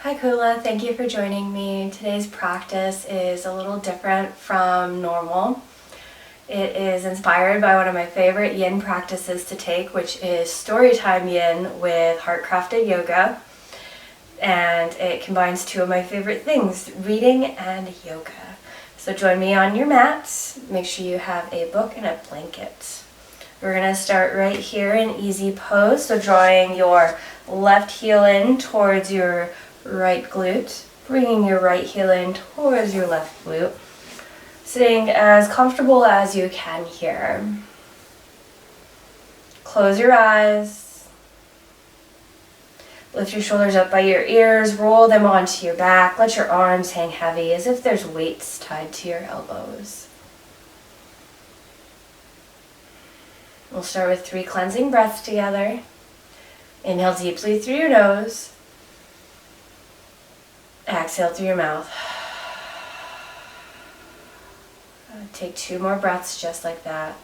Hi Kula, thank you for joining me. Today's practice is a little different from normal. It is inspired by one of my favorite yin practices to take, which is Storytime Yin with Heartcrafted Yoga. And it combines two of my favorite things, reading and yoga. So join me on your mat. Make sure you have a book and a blanket. We're going to start right here in easy pose. So drawing your left heel in towards your right glute, bringing your right heel in towards your left glute. Sitting as comfortable as you can here. Close your eyes. Lift your shoulders up by your ears, roll them onto your back. Let your arms hang heavy as if there's weights tied to your elbows. We'll start with 3 cleansing breaths together. Inhale deeply through your nose. Exhale through your mouth. Take 2 more breaths just like that.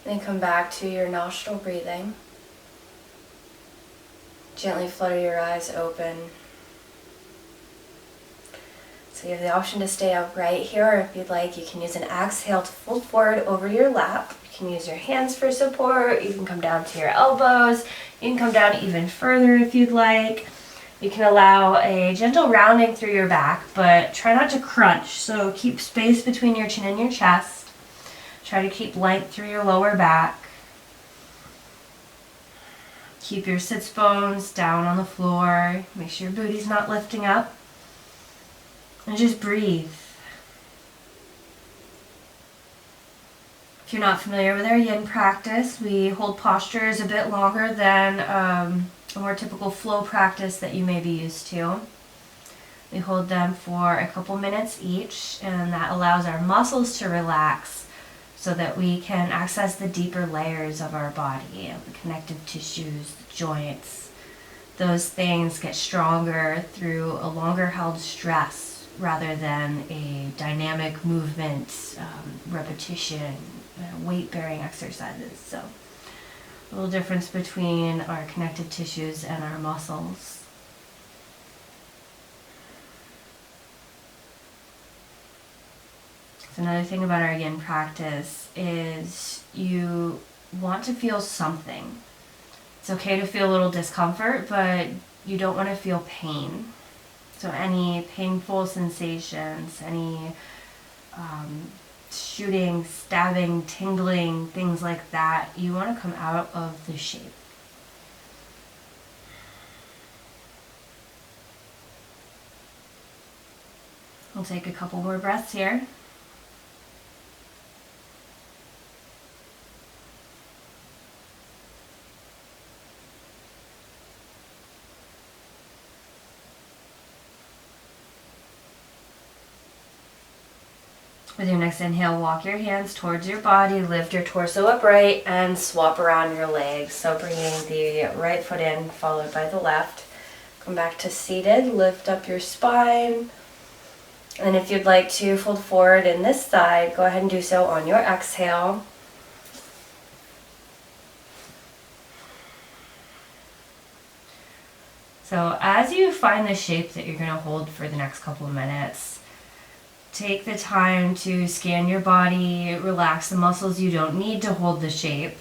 Then come back to your nostril breathing. Gently flutter your eyes open. So you have the option to stay upright here, or if you'd like, you can use an exhale to fold forward over your lap. You can use your hands for support. You can come down to your elbows. You can come down even further if you'd like. You can allow a gentle rounding through your back, but try not to crunch. So keep space between your chin and your chest. Try to keep length through your lower back. Keep your sits bones down on the floor. Make sure your booty's not lifting up. And just breathe. If you're not familiar with our yin practice, we hold postures a bit longer than a more typical flow practice that you may be used to. We hold them for a couple minutes each, and that allows our muscles to relax so that we can access the deeper layers of our body, the connective tissues, the joints. Those things get stronger through a longer held stress rather than a dynamic movement, repetition, weight-bearing exercises. So a little difference between our connective tissues and our muscles. Another thing about our yin practice is you want to feel something. It's okay to feel a little discomfort, but you don't want to feel pain. So any painful sensations, any shooting, stabbing, tingling, things like that, you want to come out of the shape. We'll take a couple more breaths here. With your next inhale, walk your hands towards your body, lift your torso upright, and swap around your legs. So bringing the right foot in, followed by the left. Come back to seated, lift up your spine. And if you'd like to fold forward in this side, go ahead and do so on your exhale. So as you find the shape that you're going to hold for the next couple of minutes, take the time to scan your body, relax the muscles you don't need to hold the shape.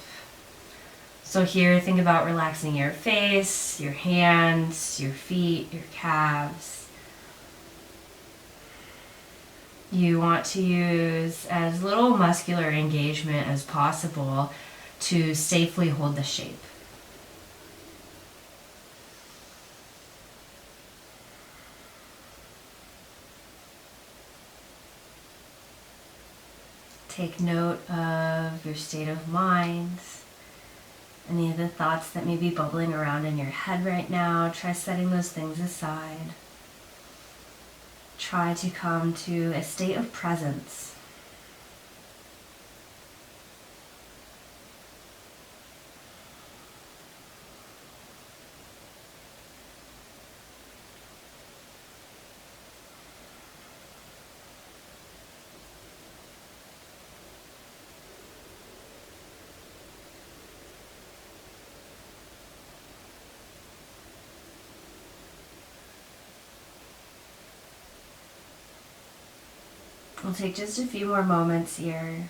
So here, think about relaxing your face, your hands, your feet, your calves. You want to use as little muscular engagement as possible to safely hold the shape. Take note of your state of mind, any of the thoughts that may be bubbling around in your head right now. Try setting those things aside. Try to come to a state of presence. We'll take just a few more moments here.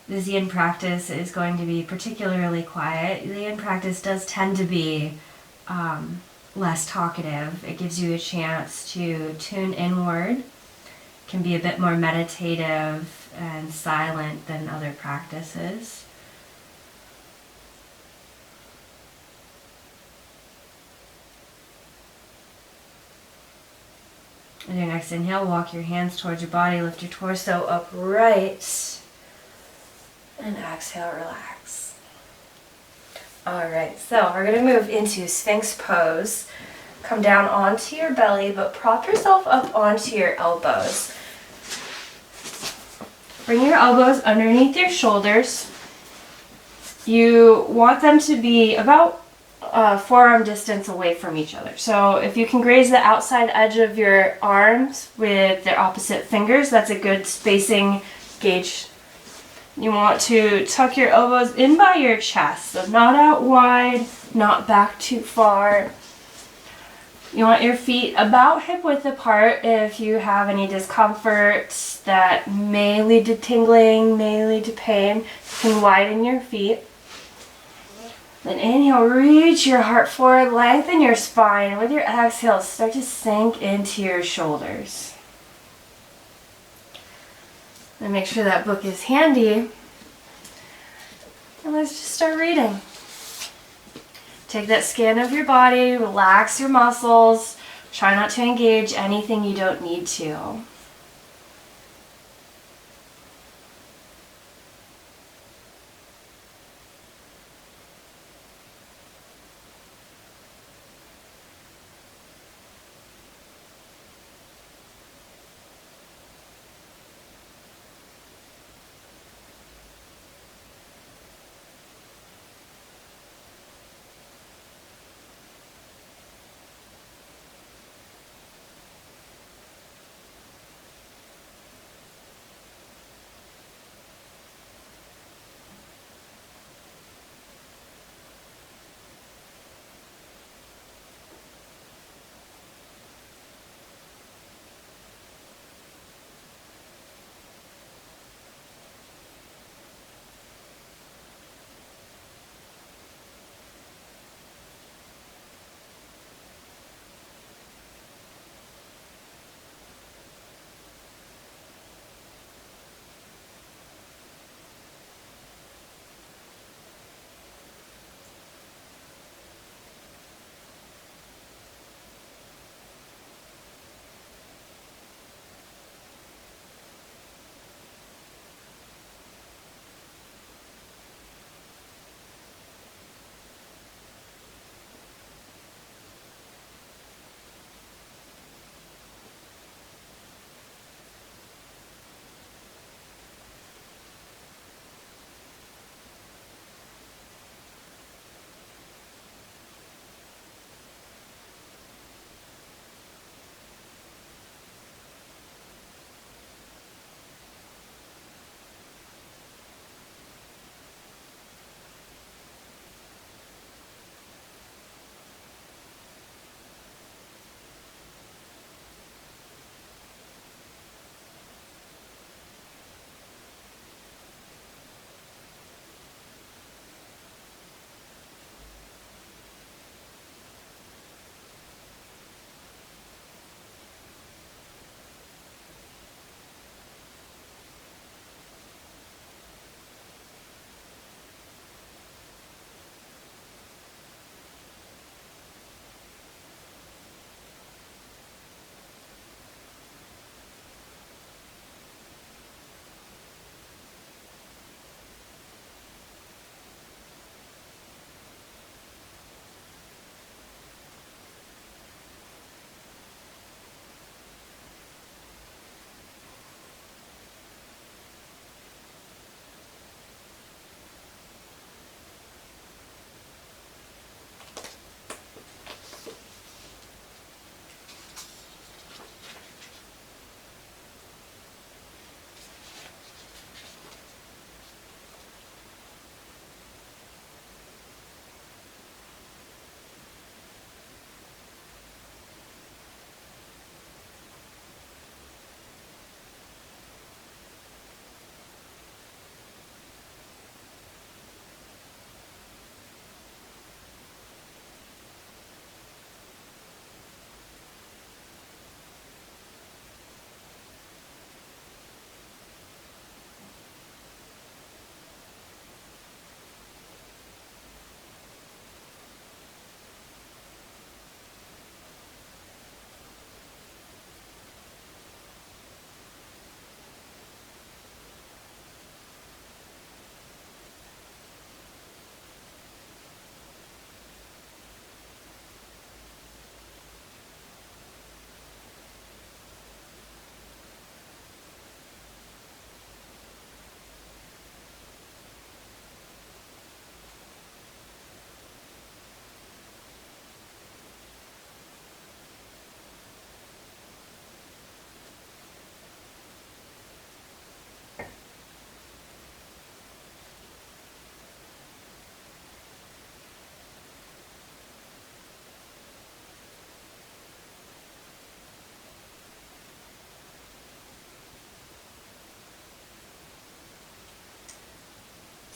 This yin practice is going to be particularly quiet. The yin practice does tend to be less talkative. It gives you a chance to tune inward. It can be a bit more meditative and silent than other practices. On your next inhale, walk your hands towards your body, lift your torso upright. And exhale, relax. Alright, so we're going to move into Sphinx Pose. Come down onto your belly, but prop yourself up onto your elbows. Bring your elbows underneath your shoulders. You want them to be about forearm distance away from each other. So if you can graze the outside edge of your arms with their opposite fingers, that's a good spacing gauge. You want to tuck your elbows in by your chest, so not out wide, not back too far. You want your feet about hip width apart. If you have any discomfort that may lead to tingling, may lead to pain, you can widen your feet. Then inhale, reach your heart forward, lengthen your spine. With your exhale, start to sink into your shoulders. And make sure that book is handy. And let's just start reading. Take that scan of your body, relax your muscles. Try not to engage anything you don't need to.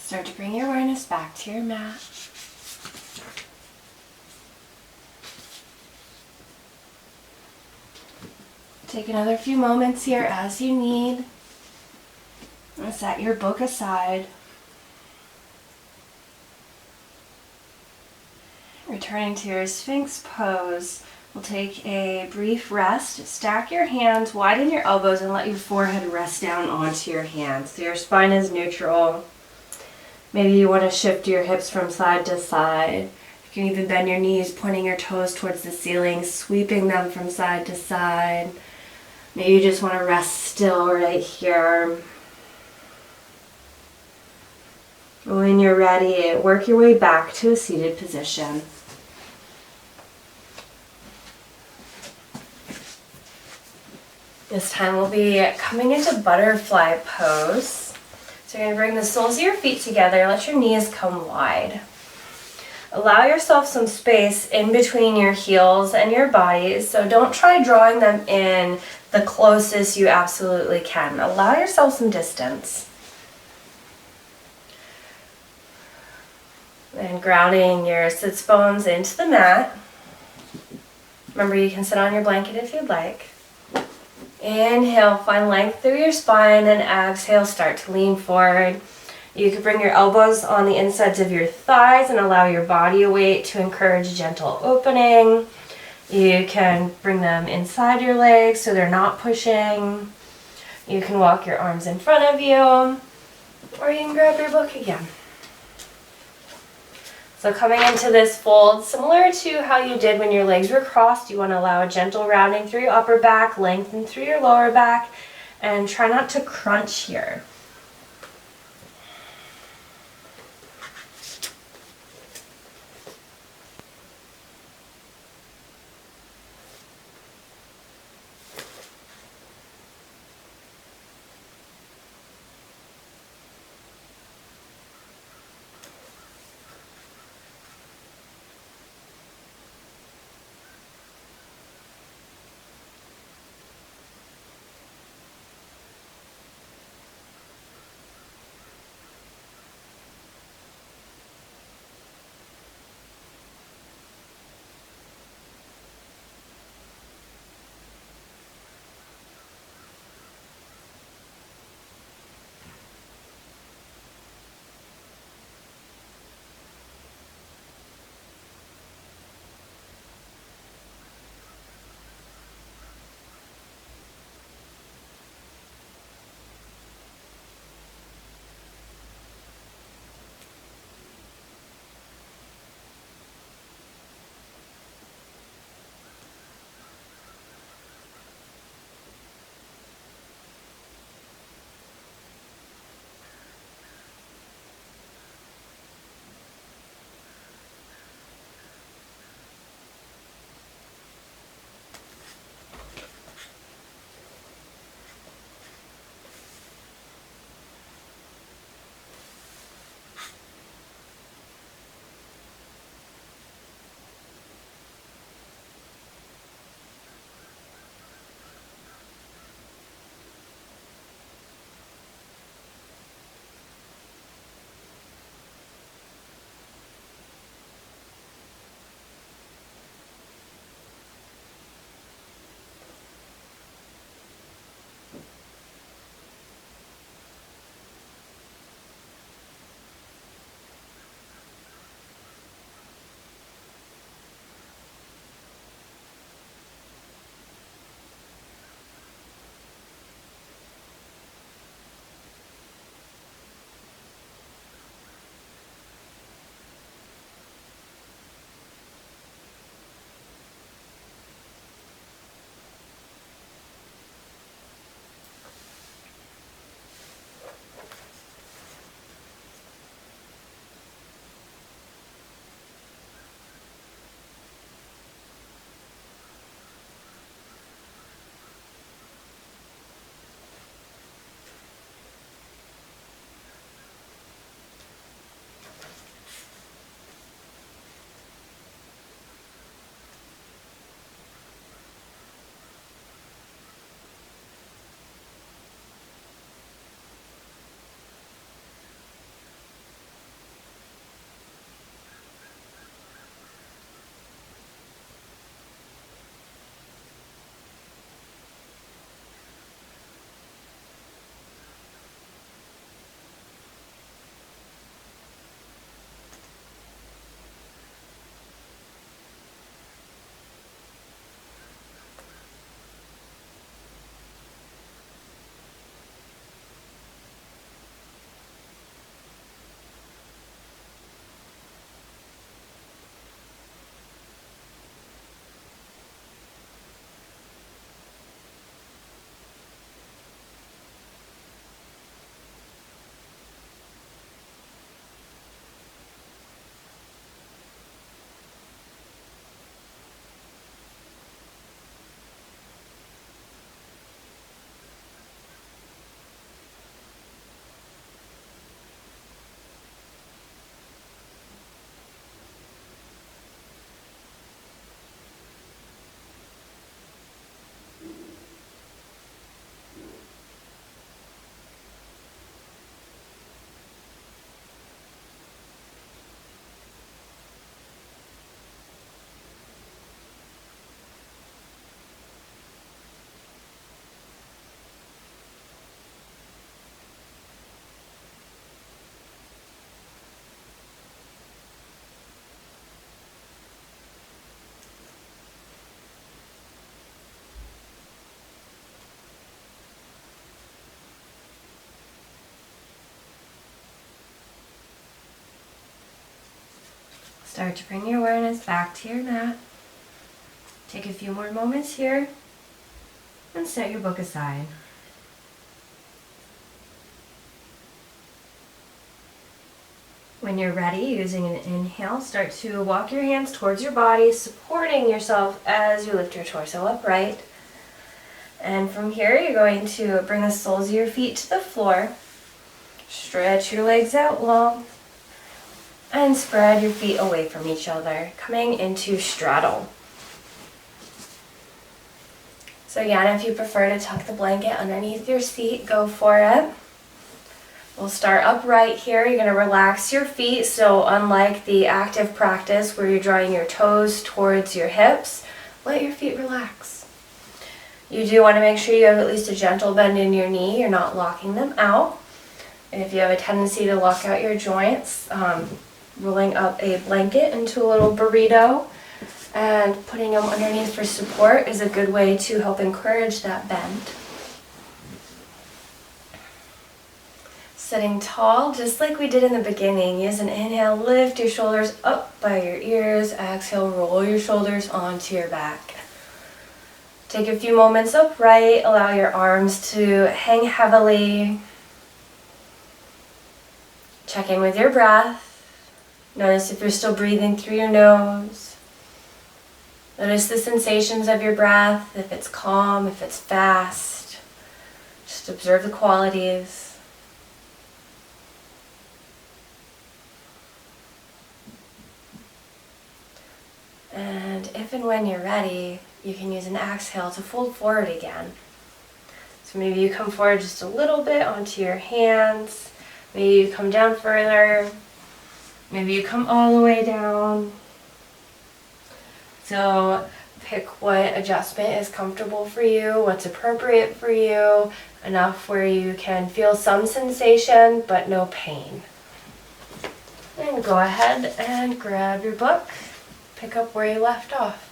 Start to bring your awareness back to your mat. Take another few moments here as you need. And set your book aside. Returning to your Sphinx Pose, we'll take a brief rest. Stack your hands, widen your elbows, and let your forehead rest down onto your hands. So your spine is neutral. Maybe you want to shift your hips from side to side. You can even bend your knees, pointing your toes towards the ceiling, sweeping them from side to side. Maybe you just want to rest still right here. When you're ready, work your way back to a seated position. This time we'll be coming into butterfly pose. So you're going to bring the soles of your feet together, let your knees come wide. Allow yourself some space in between your heels and your body, so don't try drawing them in the closest you absolutely can. Allow yourself some distance. And grounding your sits bones into the mat. Remember, you can sit on your blanket if you'd like. Inhale, find length through your spine, and exhale, start to lean forward. You can bring your elbows on the insides of your thighs and allow your body weight to encourage gentle opening. You can bring them inside your legs so they're not pushing. You can walk your arms in front of you, or you can grab your book again. So coming into this fold, similar to how you did when your legs were crossed, you want to allow a gentle rounding through your upper back, lengthen through your lower back, and try not to crunch here. Start to bring your awareness back to your mat. Take a few more moments here and set your book aside. When you're ready, using an inhale, start to walk your hands towards your body, supporting yourself as you lift your torso upright. And from here, you're going to bring the soles of your feet to the floor. Stretch your legs out long. And spread your feet away from each other, coming into straddle. So again, if you prefer to tuck the blanket underneath your seat, go for it. We'll start upright here. You're going to relax your feet. So unlike the active practice where you're drawing your toes towards your hips, let your feet relax. You do want to make sure you have at least a gentle bend in your knee. You're not locking them out. And if you have a tendency to lock out your joints, rolling up a blanket into a little burrito and putting them underneath for support is a good way to help encourage that bend. Sitting tall, just like we did in the beginning. Use an inhale, lift your shoulders up by your ears. Exhale, roll your shoulders onto your back. Take a few moments upright. Allow your arms to hang heavily. Check in with your breath. Notice if you're still breathing through your nose. Notice the sensations of your breath, if it's calm, if it's fast. Just observe the qualities. And if and when you're ready, you can use an exhale to fold forward again. So maybe you come forward just a little bit onto your hands. Maybe you come down further. Maybe you come all the way down. So pick what adjustment is comfortable for you, what's appropriate for you, enough where you can feel some sensation but no pain. And go ahead and grab your book, pick up where you left off.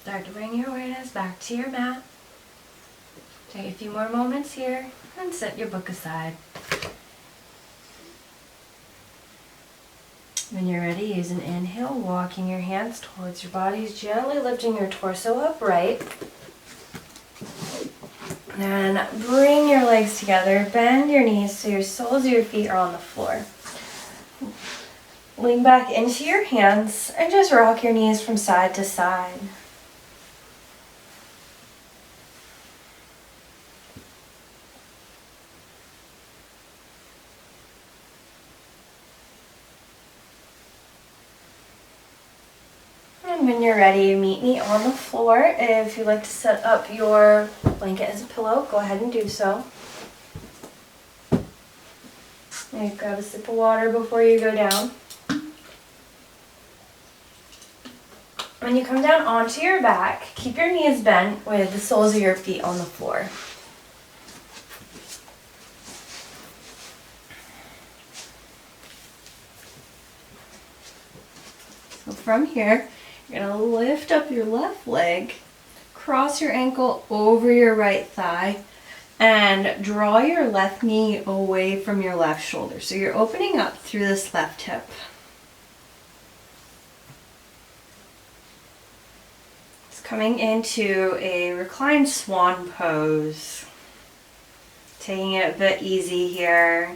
Start to bring your awareness back to your mat. Take a few more moments here and set your book aside. When you're ready, use an inhale, walking your hands towards your bodies, gently lifting your torso upright. Then bring your legs together, bend your knees so your soles of your feet are on the floor. Lean back into your hands and just rock your knees from side to side. And when you're ready, meet me on the floor. If you'd like to set up your blanket as a pillow, go ahead and do so. Maybe grab a sip of water before you go down. When you come down onto your back, keep your knees bent with the soles of your feet on the floor. So from here, you're going to lift up your left leg, cross your ankle over your right thigh, and draw your left knee away from your left shoulder. So you're opening up through this left hip. It's coming into a Reclined Swan pose. Taking it a bit easy here.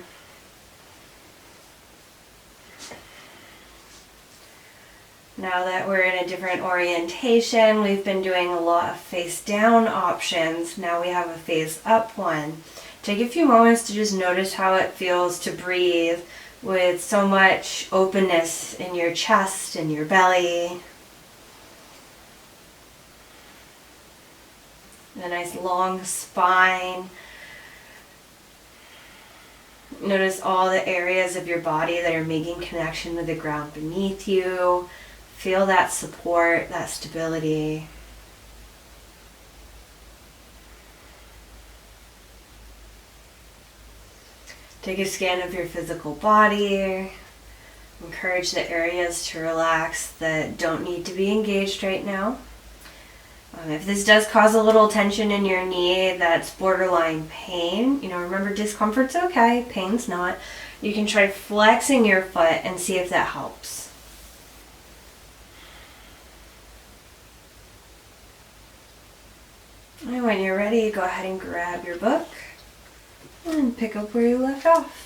Now that we're in a different orientation, we've been doing a lot of face down options. Now we have a face up one. Take a few moments to just notice how it feels to breathe with so much openness in your chest and your belly. A nice long spine. Notice all the areas of your body that are making connection with the ground beneath you. Feel that support, that stability. Take a scan of your physical body. Encourage the areas to relax that don't need to be engaged right now. If this does cause a little tension in your knee, that's borderline pain. Remember, discomfort's okay, pain's not. You can try flexing your foot and see if that helps. And when you're ready, go ahead and grab your book and pick up where you left off.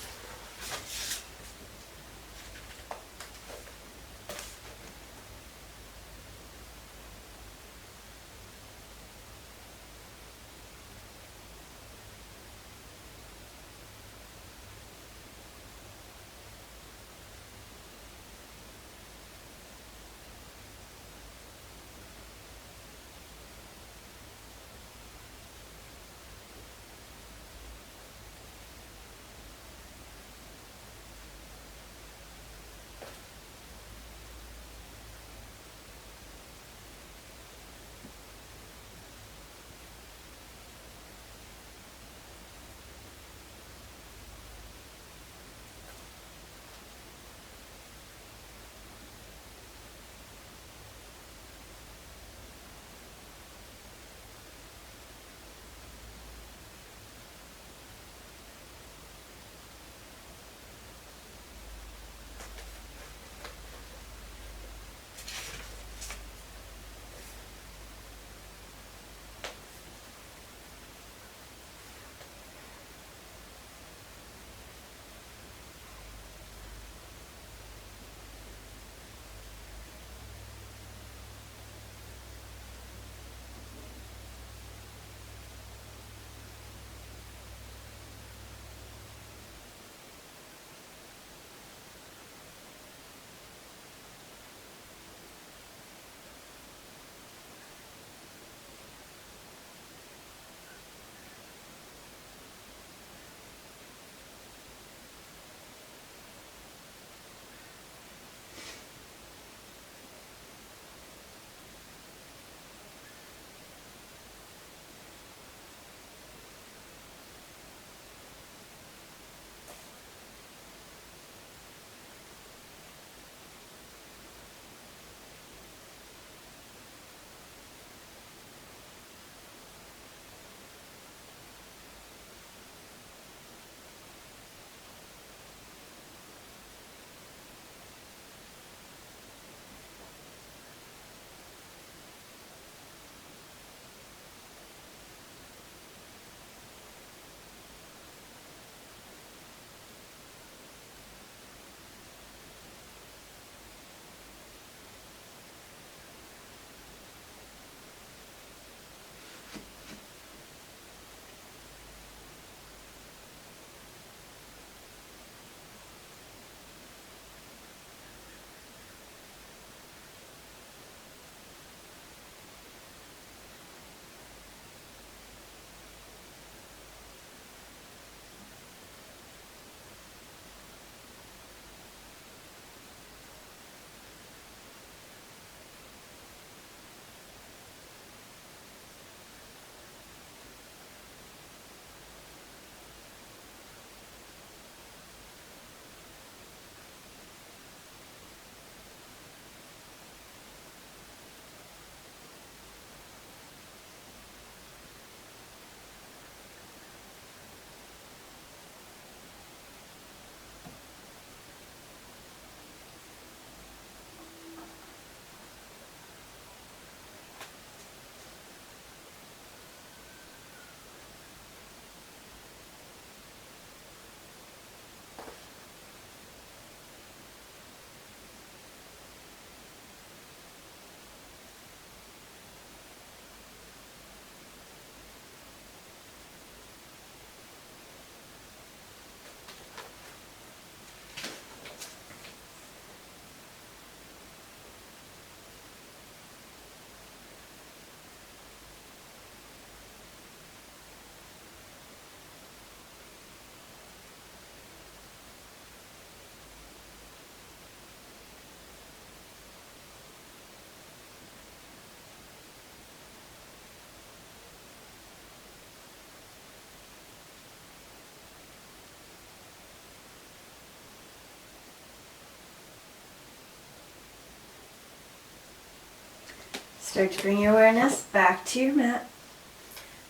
Start to bring your awareness back to your mat.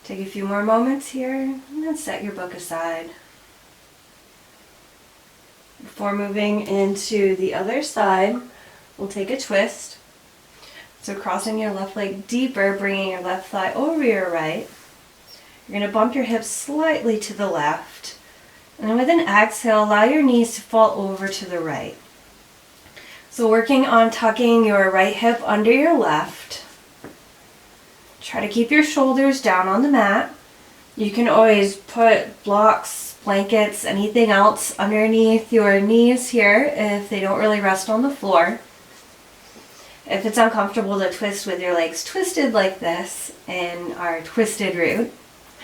Take a few more moments here and then set your book aside. Before moving into the other side, we'll take a twist. So crossing your left leg deeper, bringing your left thigh over your right. You're going to bump your hips slightly to the left. And then with an exhale, allow your knees to fall over to the right. So working on tucking your right hip under your left. Try to keep your shoulders down on the mat. You can always put blocks, blankets, anything else underneath your knees here if they don't really rest on the floor. If it's uncomfortable to twist with your legs twisted like this in our twisted route,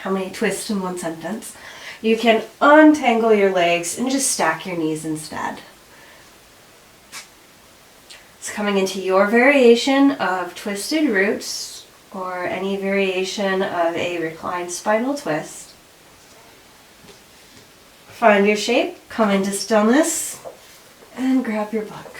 how many twists in one sentence, you can untangle your legs and just stack your knees instead. It's coming into your variation of twisted roots or any variation of a reclined spinal twist. Find your shape, come into stillness, and grab your book.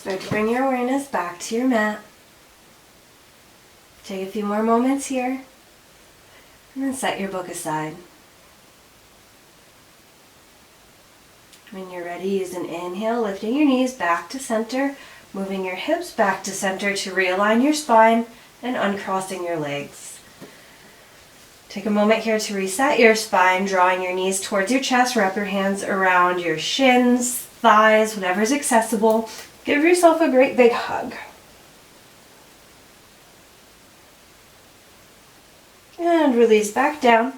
Start to bring your awareness back to your mat. Take a few more moments here, and then set your book aside. When you're ready, use an inhale, lifting your knees back to center, moving your hips back to center to realign your spine and uncrossing your legs. Take a moment here to reset your spine, drawing your knees towards your chest. Wrap your hands around your shins, thighs, whatever's accessible. Give yourself a great big hug. And release back down.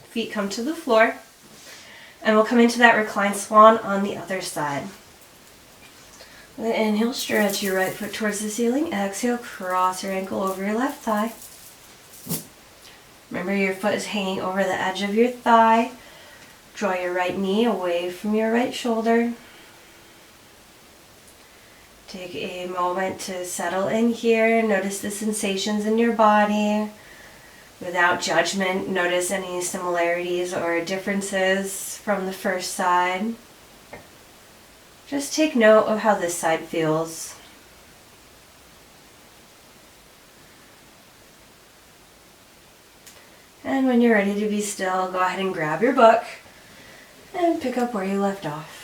Feet come to the floor. And we'll come into that reclined swan on the other side. With an inhale, stretch your right foot towards the ceiling. Exhale, cross your ankle over your left thigh. Remember, your foot is hanging over the edge of your thigh. Draw your right knee away from your right shoulder. Take a moment to settle in here. Notice the sensations in your body. Without judgment, notice any similarities or differences from the first side. Just take note of how this side feels. And when you're ready to be still, go ahead and grab your book and pick up where you left off.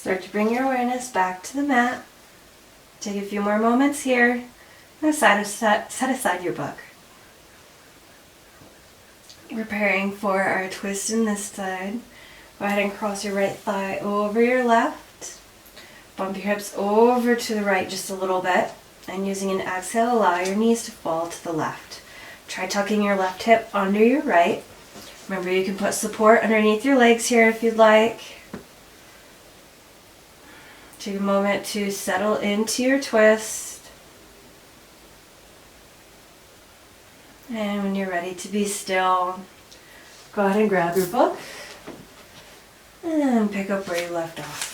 Start to bring your awareness back to the mat. Take a few more moments here. And set aside your book. Preparing for our twist in this side. Go ahead and cross your right thigh over your left. Bump your hips over to the right just a little bit. And using an exhale, allow your knees to fall to the left. Try tucking your left hip under your right. Remember, you can put support underneath your legs here if you'd like. Take a moment to settle into your twist. And when you're ready to be still, go ahead and grab your book and pick up where you left off.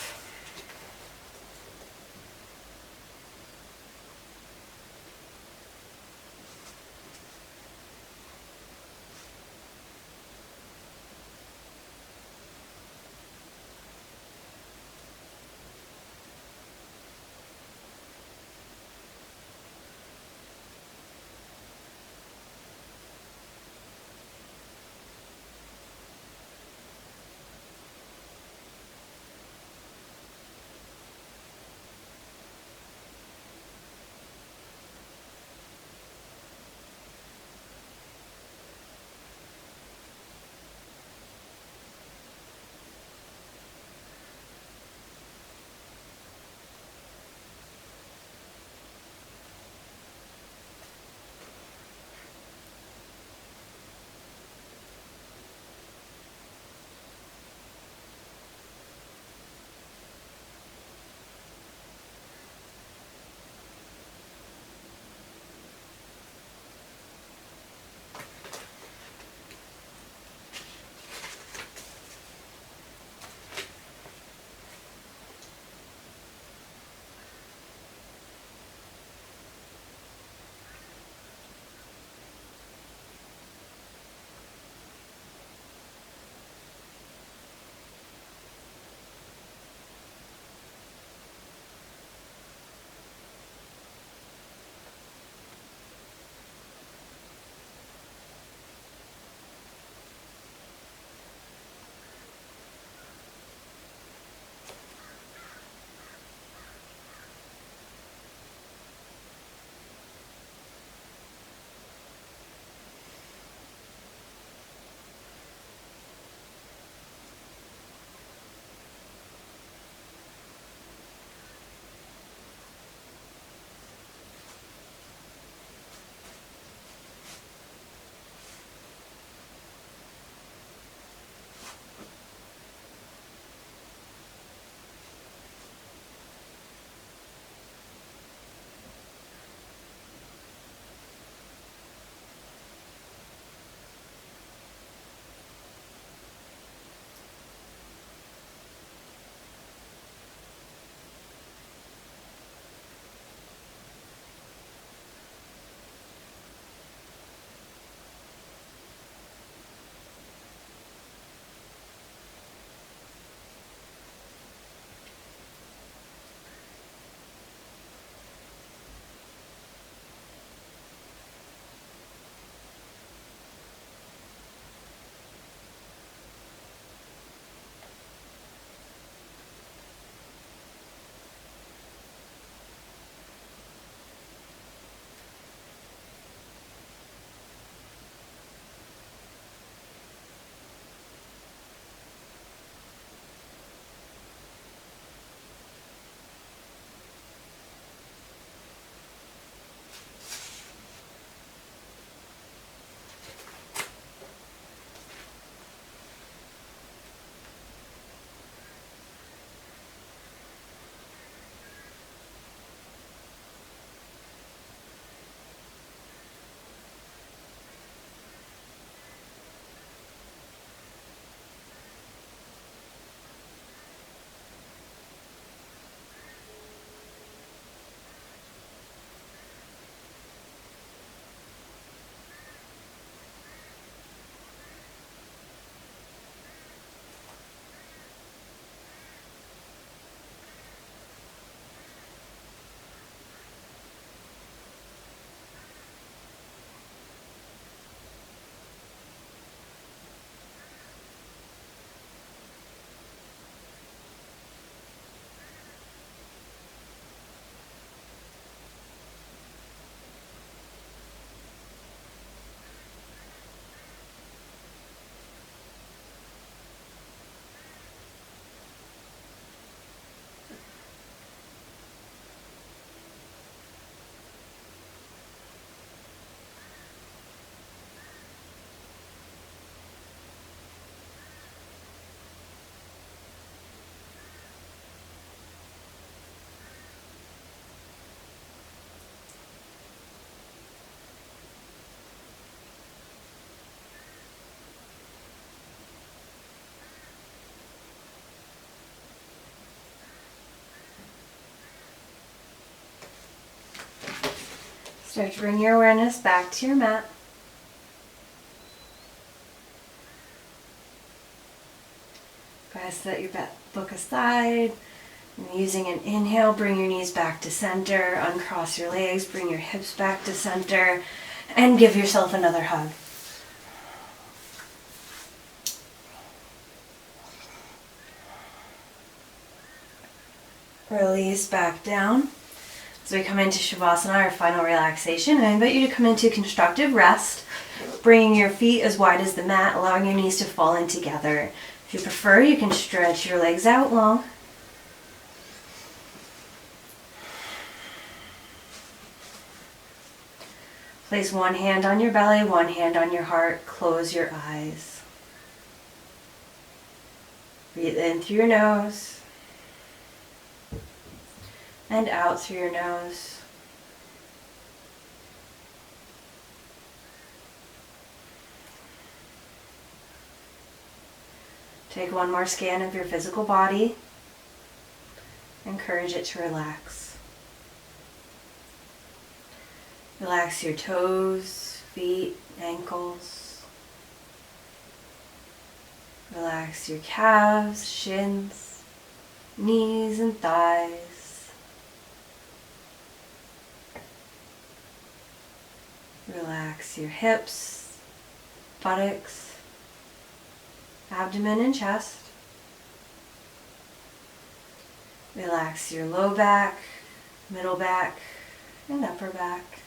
Start to bring your awareness back to your mat. Go ahead, set your book aside. And using an inhale, bring your knees back to center, uncross your legs, bring your hips back to center, and give yourself another hug. Release back down. As we come into Shavasana, our final relaxation, I invite you to come into constructive rest, bringing your feet as wide as the mat, allowing your knees to fall in together. If you prefer, you can stretch your legs out long. Place one hand on your belly, one hand on your heart. Close your eyes. Breathe in through your nose and out through your nose. Take one more scan of your physical body. Encourage it to relax. Relax your toes, feet, ankles. Relax your calves, shins, knees, and thighs. Relax your hips, buttocks, abdomen, and chest. Relax your low back, middle back, and upper back.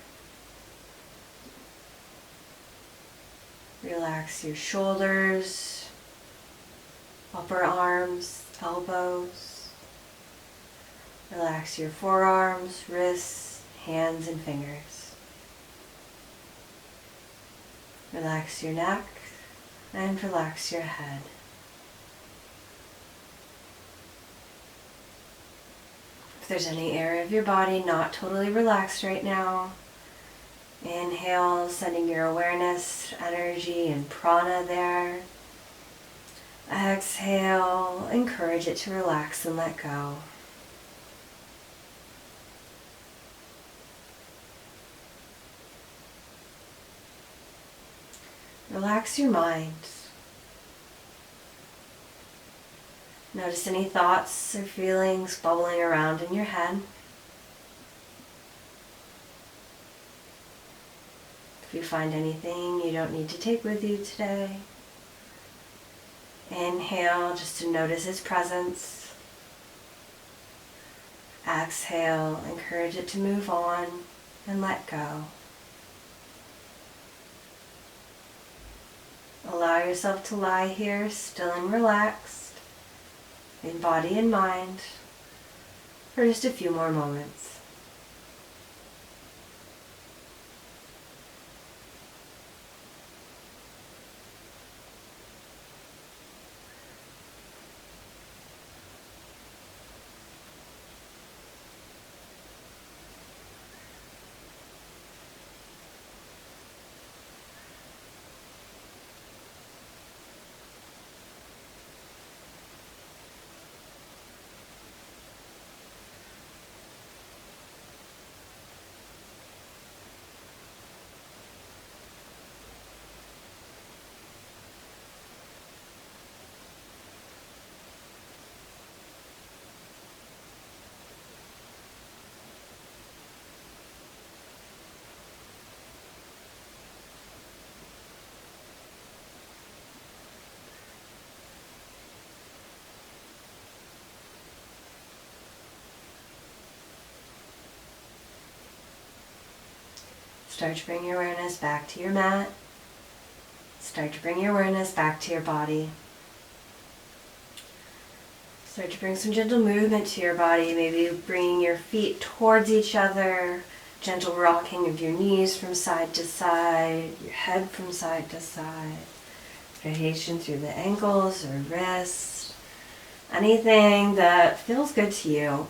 Relax your shoulders, upper arms, elbows. Relax your forearms, wrists, hands, and fingers. Relax your neck and relax your head. If there's any area of your body not totally relaxed right now, inhale, sending your awareness, energy, and prana there. Exhale, encourage it to relax and let go. Relax your mind. Notice any thoughts or feelings bubbling around in your head. If you find anything you don't need to take with you today, inhale just to notice its presence. Exhale, encourage it to move on and let go. Allow yourself to lie here still and relaxed in body and mind for just a few more moments. Start to bring your awareness back to your mat. Start to bring your awareness back to your body. Start to bring some gentle movement to your body, maybe bringing your feet towards each other, gentle rocking of your knees from side to side, your head from side to side, rotation through the ankles or wrists, anything that feels good to you.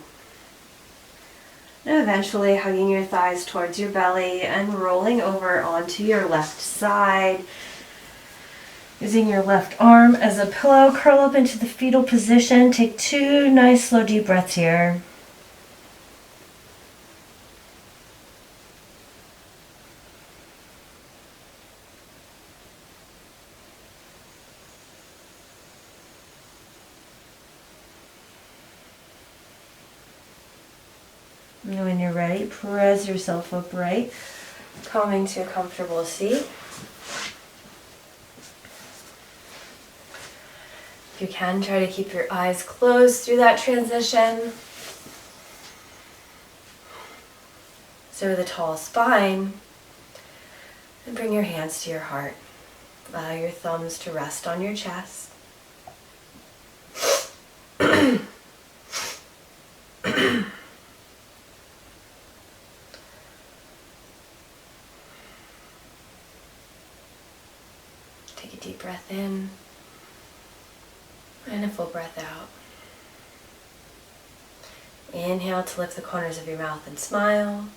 And eventually hugging your thighs towards your belly and rolling over onto your left side. Using your left arm as a pillow, curl up into the fetal position. Take 2 nice slow deep breaths here. And when you're ready, press yourself upright, coming to a comfortable seat. If you can, try to keep your eyes closed through that transition. So with a tall spine, and bring your hands to your heart. Allow your thumbs to rest on your chest. Take a deep breath in and a full breath out. Inhale to lift the corners of your mouth and smile.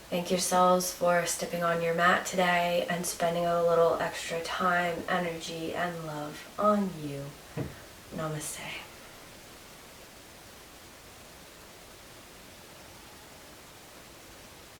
Thank yourselves for stepping on your mat today and spending a little extra time, energy, and love on you. Namaste.